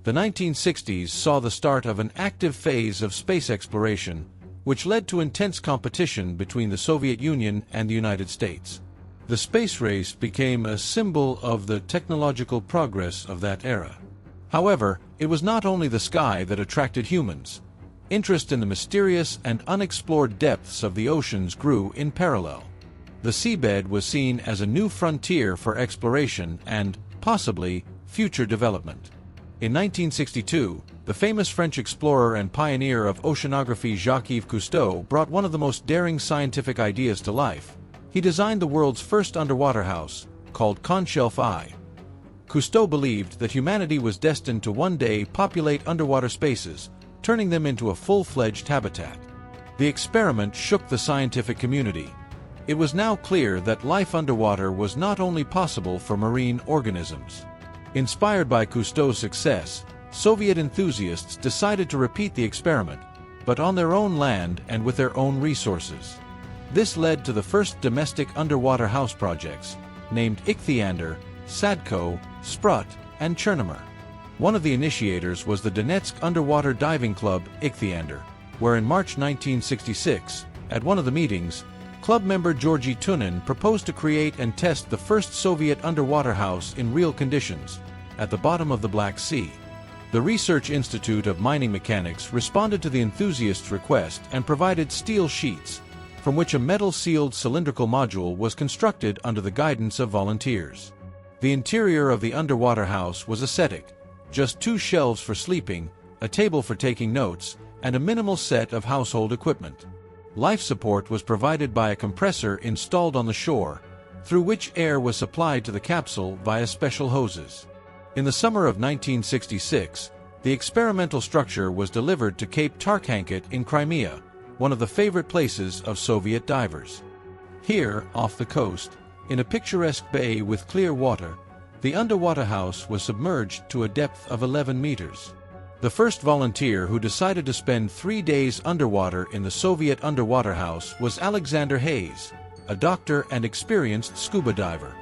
The 1960s saw the start of an active phase of space exploration, which led to intense competition between the Soviet Union and the United States. The space race became a symbol of the technological progress of that era. However, it was not only the sky that attracted humans. Interest in the mysterious and unexplored depths of the oceans grew in parallel. The seabed was seen as a new frontier for exploration and, possibly, future development. In 1962, the famous French explorer and pioneer of oceanography Jacques-Yves Cousteau brought one of the most daring scientific ideas to life. He designed the world's first underwater house, called Conshelf I. Cousteau believed that humanity was destined to one day populate underwater spaces, turning them into a full-fledged habitat. The experiment shook the scientific community. It was now clear that life underwater was not only possible for marine organisms. Inspired by Cousteau's success, Soviet enthusiasts decided to repeat the experiment, but on their own land and with their own resources. This led to the first domestic underwater house projects, named Ichthyander, Sadko, Sprut, and Chernomor. One of the initiators was the Donetsk Underwater Diving Club Ichthyander, where in March 1966, at one of the meetings, club member Georgy Tunin proposed to create and test the first Soviet underwater house in real conditions, at the bottom of the Black Sea. The Research Institute of Mining Mechanics responded to the enthusiasts' request and provided steel sheets, from which a metal-sealed cylindrical module was constructed under the guidance of volunteers. The interior of the underwater house was ascetic, just 2 shelves for sleeping, a table for taking notes, and a minimal set of household equipment. Life support was provided by a compressor installed on the shore, through which air was supplied to the capsule via special hoses. In the summer of 1966, the experimental structure was delivered to Cape Tarkhanket in Crimea, one of the favorite places of Soviet divers. Here, off the coast, in a picturesque bay with clear water, the underwater house was submerged to a depth of 11 meters. The first volunteer who decided to spend 3 days underwater in the Soviet underwater house was Alexander Hayes, a doctor and experienced scuba diver.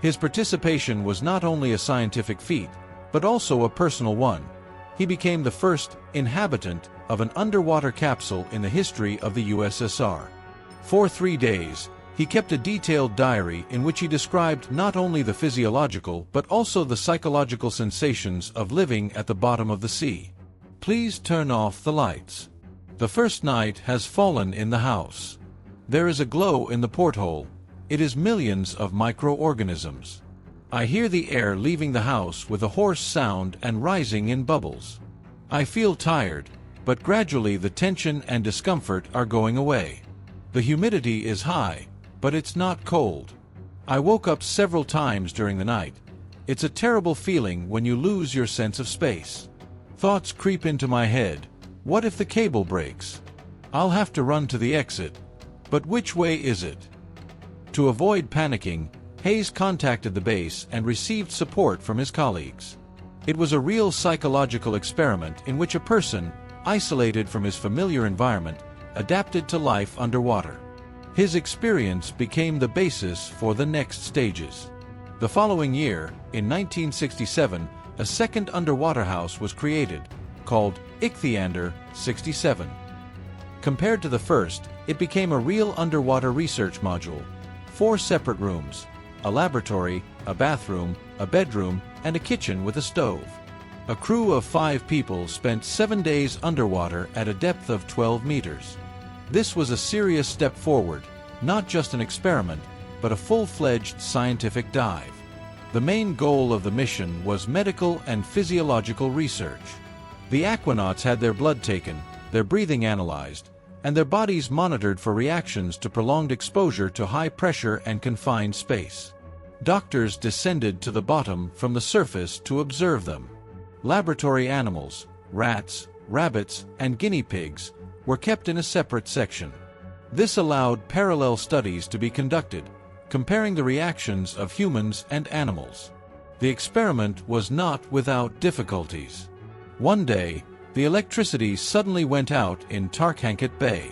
His participation was not only a scientific feat, but also a personal one. He became the first inhabitant of an underwater capsule in the history of the USSR. For 3 days, he kept a detailed diary in which he described not only the physiological but also the psychological sensations of living at the bottom of the sea. Please turn off the lights. The first night has fallen in the house. There is a glow in the porthole. It is millions of microorganisms. I hear the air leaving the house with a hoarse sound and rising in bubbles. I feel tired, but gradually the tension and discomfort are going away. The humidity is high, but it's not cold. I woke up several times during the night. It's a terrible feeling when you lose your sense of space. Thoughts creep into my head. What if the cable breaks? I'll have to run to the exit. But which way is it? To avoid panicking, Hayes contacted the base and received support from his colleagues. It was a real psychological experiment in which a person, isolated from his familiar environment, adapted to life underwater. His experience became the basis for the next stages. The following year, in 1967, a second underwater house was created, called Ichthyander 67. Compared to the first, it became a real underwater research module. 4 separate rooms, a laboratory, a bathroom, a bedroom, and a kitchen with a stove. A crew of 5 people spent 7 days underwater at a depth of 12 meters. This was a serious step forward, not just an experiment, but a full-fledged scientific dive. The main goal of the mission was medical and physiological research. The aquanauts had their blood taken, their breathing analyzed, and their bodies monitored for reactions to prolonged exposure to high pressure and confined space. Doctors descended to the bottom from the surface to observe them. Laboratory animals, rats, rabbits, and guinea pigs, were kept in a separate section. This allowed parallel studies to be conducted, comparing the reactions of humans and animals. The experiment was not without difficulties. One day, the electricity suddenly went out in Tarkhanket Bay.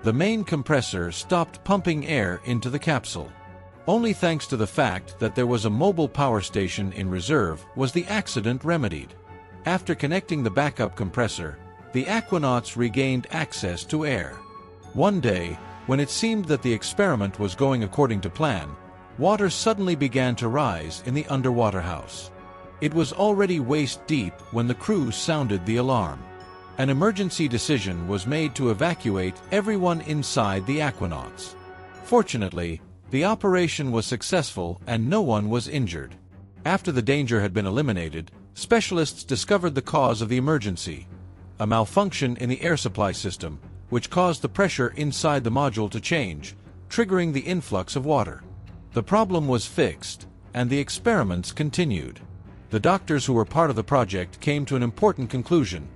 The main compressor stopped pumping air into the capsule. Only thanks to the fact that there was a mobile power station in reserve was the accident remedied. After connecting the backup compressor, the aquanauts regained access to air. One day, when it seemed that the experiment was going according to plan, water suddenly began to rise in the underwater house. It was already waist-deep when the crew sounded the alarm. An emergency decision was made to evacuate everyone inside the aquanauts. Fortunately, the operation was successful and no one was injured. After the danger had been eliminated, specialists discovered the cause of the emergency, a malfunction in the air supply system, which caused the pressure inside the module to change, triggering the influx of water. The problem was fixed, and the experiments continued. The doctors who were part of the project came to an important conclusion.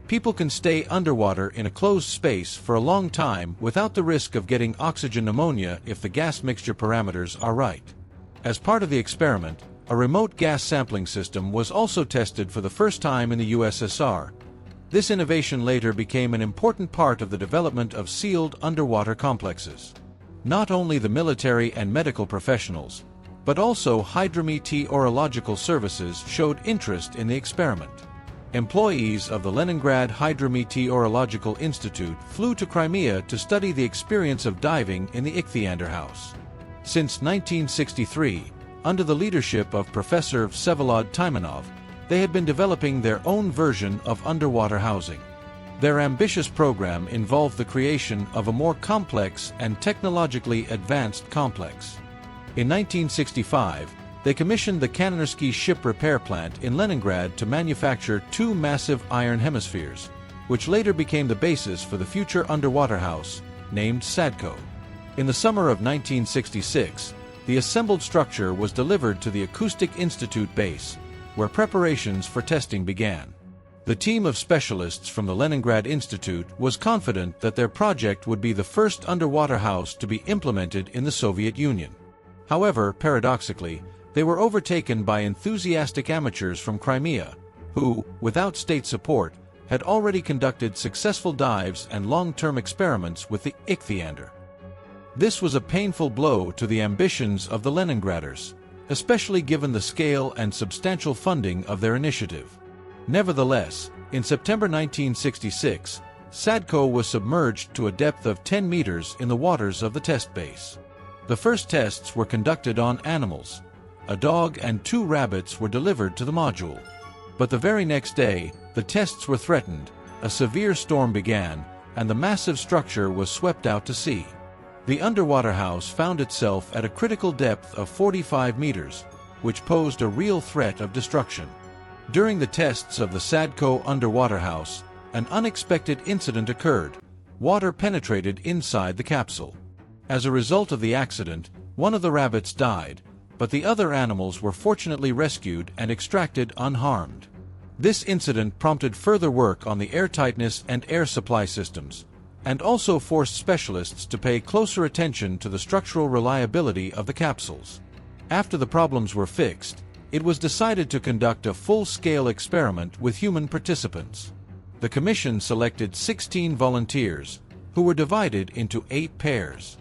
People can stay underwater in a closed space for a long time without the risk of getting oxygen pneumonia if the gas mixture parameters are right. As part of the experiment, a remote gas sampling system was also tested for the first time in the USSR. This innovation later became an important part of the development of sealed underwater complexes. Not only the military and medical professionals, but also hydrometeorological services showed interest in the experiment. Employees of the Leningrad Hydrometeorological Institute flew to Crimea to study the experience of diving in the Ichthyander House. Since 1963, under the leadership of Professor Vsevolod Taimanov, they had been developing their own version of underwater housing. Their ambitious program involved the creation of a more complex and technologically advanced complex. In 1965, they commissioned the Kananersky ship repair plant in Leningrad to manufacture 2 massive iron hemispheres, which later became the basis for the future underwater house, named Sadko. In the summer of 1966, the assembled structure was delivered to the Acoustic Institute base, where preparations for testing began. The team of specialists from the Leningrad Institute was confident that their project would be the first underwater house to be implemented in the Soviet Union. However, paradoxically, they were overtaken by enthusiastic amateurs from Crimea, who, without state support, had already conducted successful dives and long-term experiments with the Ichthyander. This was a painful blow to the ambitions of the Leningraders, especially given the scale and substantial funding of their initiative. Nevertheless, in September 1966, Sadko was submerged to a depth of 10 meters in the waters of the test base. The first tests were conducted on animals. A dog and 2 rabbits were delivered to the module. But the very next day, the tests were threatened, a severe storm began, and the massive structure was swept out to sea. The underwater house found itself at a critical depth of 45 meters, which posed a real threat of destruction. During the tests of the Sadko underwater house, an unexpected incident occurred. Water penetrated inside the capsule. As a result of the accident, one of the rabbits died, but the other animals were fortunately rescued and extracted unharmed. This incident prompted further work on the airtightness and air supply systems, and also forced specialists to pay closer attention to the structural reliability of the capsules. After the problems were fixed, it was decided to conduct a full-scale experiment with human participants. The commission selected 16 volunteers, who were divided into 8 pairs.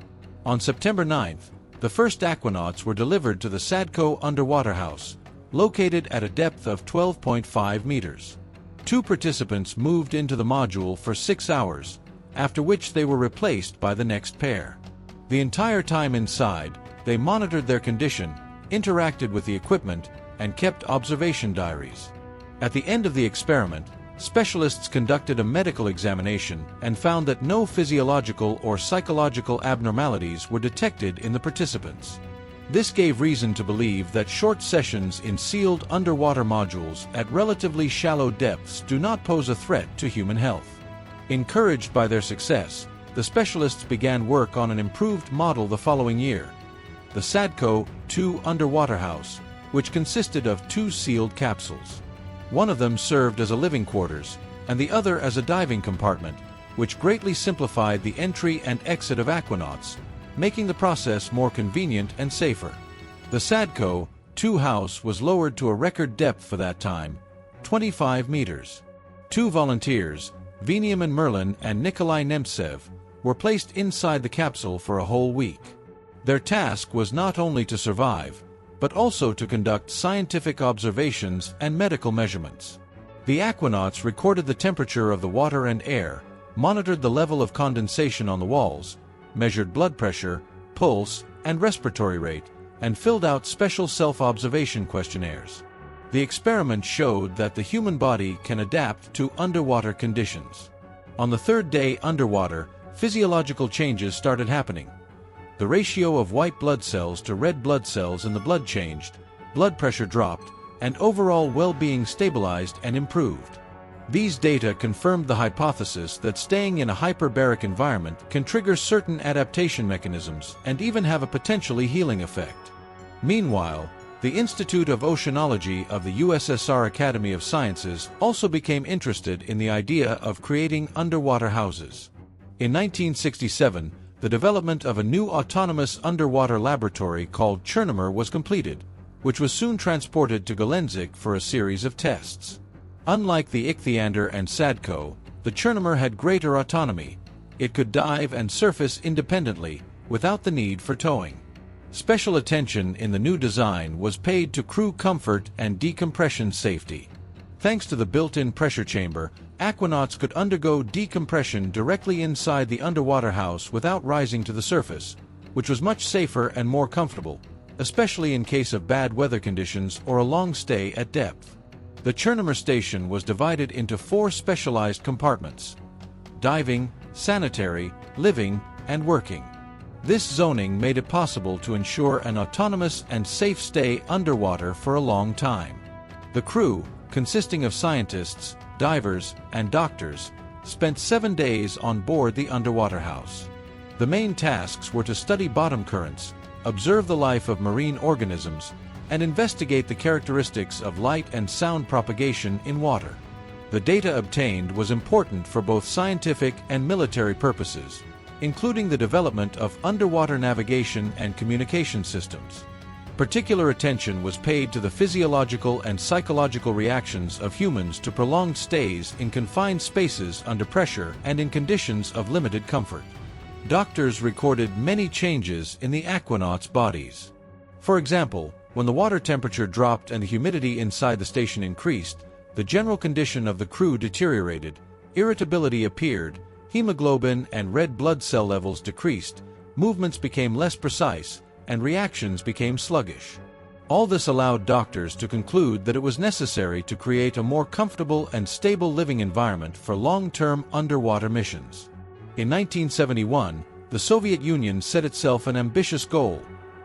On September 9th, the first aquanauts were delivered to the Sadko underwater house, located at a depth of 12.5 meters. 2 participants moved into the module for 6 hours, after which they were replaced by the next pair. The entire time inside, they monitored their condition, interacted with the equipment, and kept observation diaries. At the end of the experiment, specialists conducted a medical examination and found that no physiological or psychological abnormalities were detected in the participants. This gave reason to believe that short sessions in sealed underwater modules at relatively shallow depths do not pose a threat to human health. Encouraged by their success, the specialists began work on an improved model the following year, the Sadko 2 underwater house, which consisted of 2 sealed capsules. One of them served as a living quarters, and the other as a diving compartment, which greatly simplified the entry and exit of aquanauts, making the process more convenient and safer. The Sadko 2 house was lowered to a record depth for that time, 25 meters. 2 volunteers, Veniamin Merlin and Nikolai Nemtsev, were placed inside the capsule for a whole week. Their task was not only to survive, but also to conduct scientific observations and medical measurements. The aquanauts recorded the temperature of the water and air, monitored the level of condensation on the walls, measured blood pressure, pulse, and respiratory rate, and filled out special self-observation questionnaires. The experiment showed that the human body can adapt to underwater conditions. On the third day underwater, physiological changes started happening. The ratio of white blood cells to red blood cells in the blood changed, blood pressure dropped, and overall well-being stabilized and improved. These data confirmed the hypothesis that staying in a hyperbaric environment can trigger certain adaptation mechanisms and even have a potentially healing effect. Meanwhile, the Institute of Oceanology of the USSR Academy of Sciences also became interested in the idea of creating underwater houses. In 1967, the development of a new autonomous underwater laboratory called Chernomor was completed, which was soon transported to Gelendzик for a series of tests. Unlike the Ichthyander and Sadko, the Chernomor had greater autonomy. It could dive and surface independently, without the need for towing. Special attention in the new design was paid to crew comfort and decompression safety. Thanks to the built-in pressure chamber, aquanauts could undergo decompression directly inside the underwater house without rising to the surface, which was much safer and more comfortable, especially in case of bad weather conditions or a long stay at depth. The Chernomor station was divided into 4 specialized compartments: diving, sanitary, living, and working. This zoning made it possible to ensure an autonomous and safe stay underwater for a long time. The crew, consisting of scientists, divers, and doctors, spent 7 days on board the underwater house. The main tasks were to study bottom currents, observe the life of marine organisms, and investigate the characteristics of light and sound propagation in water. The data obtained was important for both scientific and military purposes, including the development of underwater navigation and communication systems. Particular attention was paid to the physiological and psychological reactions of humans to prolonged stays in confined spaces under pressure and in conditions of limited comfort. Doctors recorded many changes in the aquanauts' bodies. For example, when the water temperature dropped and the humidity inside the station increased, the general condition of the crew deteriorated, irritability appeared, hemoglobin and red blood cell levels decreased, movements became less precise, and reactions became sluggish. All this allowed doctors to conclude that it was necessary to create a more comfortable and stable living environment for long-term underwater missions. In 1971, the Soviet Union set itself an ambitious goal: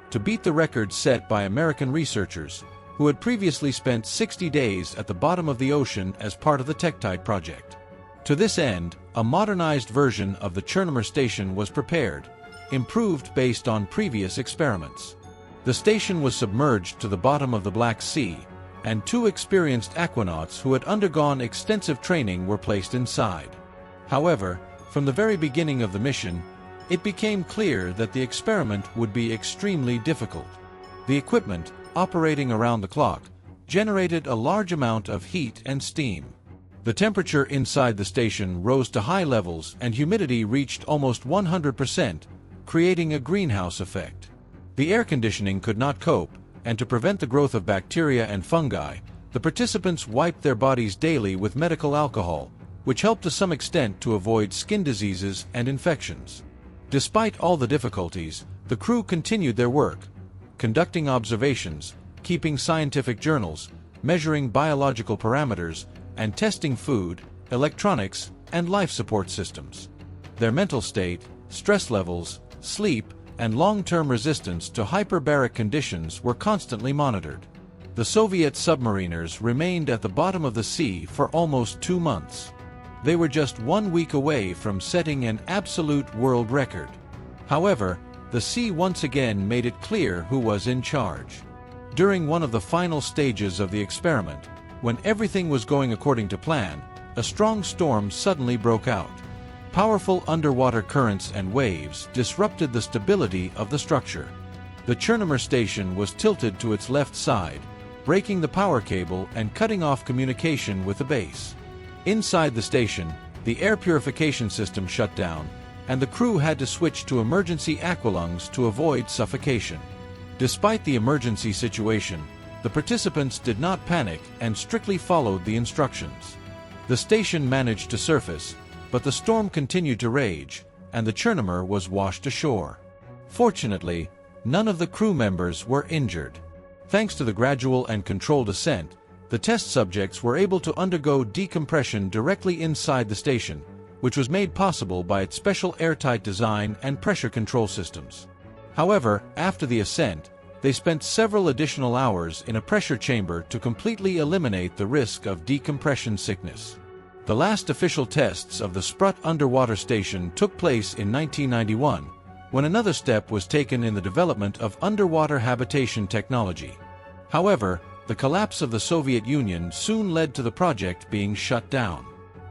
to beat the record set by American researchers, who had previously spent 60 days at the bottom of the ocean as part of the Tektite project. To this end, a modernized version of the Chernomor station was prepared, improved based on previous experiments. The station was submerged to the bottom of the Black Sea, and 2 experienced aquanauts who had undergone extensive training were placed inside. However, from the very beginning of the mission, it became clear that the experiment would be extremely difficult. The equipment, operating around the clock, generated a large amount of heat and steam. The temperature inside the station rose to high levels and humidity reached almost 100%, creating a greenhouse effect. The air conditioning could not cope, and to prevent the growth of bacteria and fungi, the participants wiped their bodies daily with medical alcohol, which helped to some extent to avoid skin diseases and infections. Despite all the difficulties, the crew continued their work, conducting observations, keeping scientific journals, measuring biological parameters, and testing food, electronics, and life support systems. Their mental state, stress levels, sleep, and long-term resistance to hyperbaric conditions were constantly monitored. The Soviet submariners remained at the bottom of the sea for almost 2 months. They were just 1 week away from setting an absolute world record. However, the sea once again made it clear who was in charge. During one of the final stages of the experiment, when everything was going according to plan, a strong storm suddenly broke out. Powerful underwater currents and waves disrupted the stability of the structure. The Chernomor station was tilted to its left side, breaking the power cable and cutting off communication with the base. Inside the station, the air purification system shut down, and the crew had to switch to emergency aqualungs to avoid suffocation. Despite the emergency situation, The participants did not panic and strictly followed the instructions. The station managed to surface, but the storm continued to rage, and the Chernomor was washed ashore. Fortunately, none of the crew members were injured. Thanks to the gradual and controlled ascent, the test subjects were able to undergo decompression directly inside the station, which was made possible by its special airtight design and pressure control systems. However, after the ascent, they spent several additional hours in a pressure chamber to completely eliminate the risk of decompression sickness. The last official tests of the Sprott underwater station took place in 1991, when another step was taken in the development of underwater habitation technology. However, the collapse of the Soviet Union soon led to the project being shut down.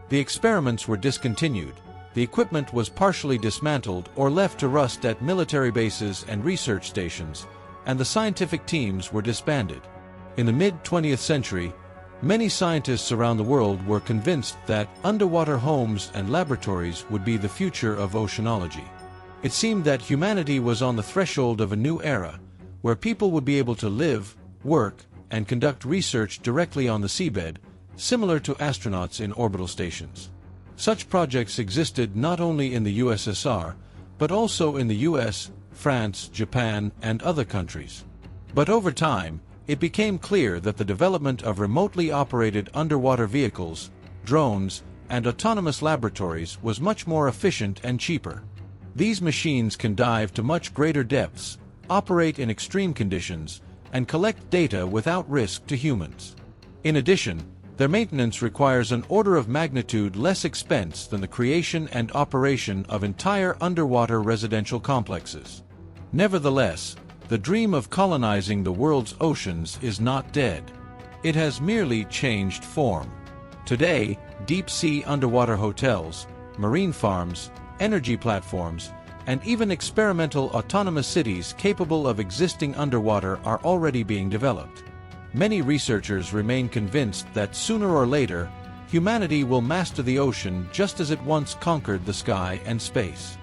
The experiments were discontinued, the equipment was partially dismantled or left to rust at military bases and research stations, and the scientific teams were disbanded. In the mid-20th century, many scientists around the world were convinced that underwater homes and laboratories would be the future of oceanology. It seemed that humanity was on the threshold of a new era, where people would be able to live, work, and conduct research directly on the seabed, similar to astronauts in orbital stations. Such projects existed not only in the USSR, but also in the US, France, Japan, and other countries. But over time, it became clear that the development of remotely operated underwater vehicles, drones, and autonomous laboratories was much more efficient and cheaper. These machines can dive to much greater depths, operate in extreme conditions, and collect data without risk to humans. In addition, their maintenance requires an order of magnitude less expense than the creation and operation of entire underwater residential complexes. Nevertheless, the dream of colonizing the world's oceans is not dead. It has merely changed form. Today, deep-sea underwater hotels, marine farms, energy platforms, and even experimental autonomous cities capable of existing underwater are already being developed. Many researchers remain convinced that sooner or later, humanity will master the ocean just as it once conquered the sky and space.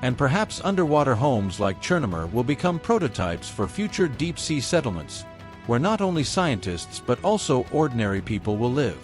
And perhaps underwater homes like Chernomor will become prototypes for future deep-sea settlements, where not only scientists but also ordinary people will live.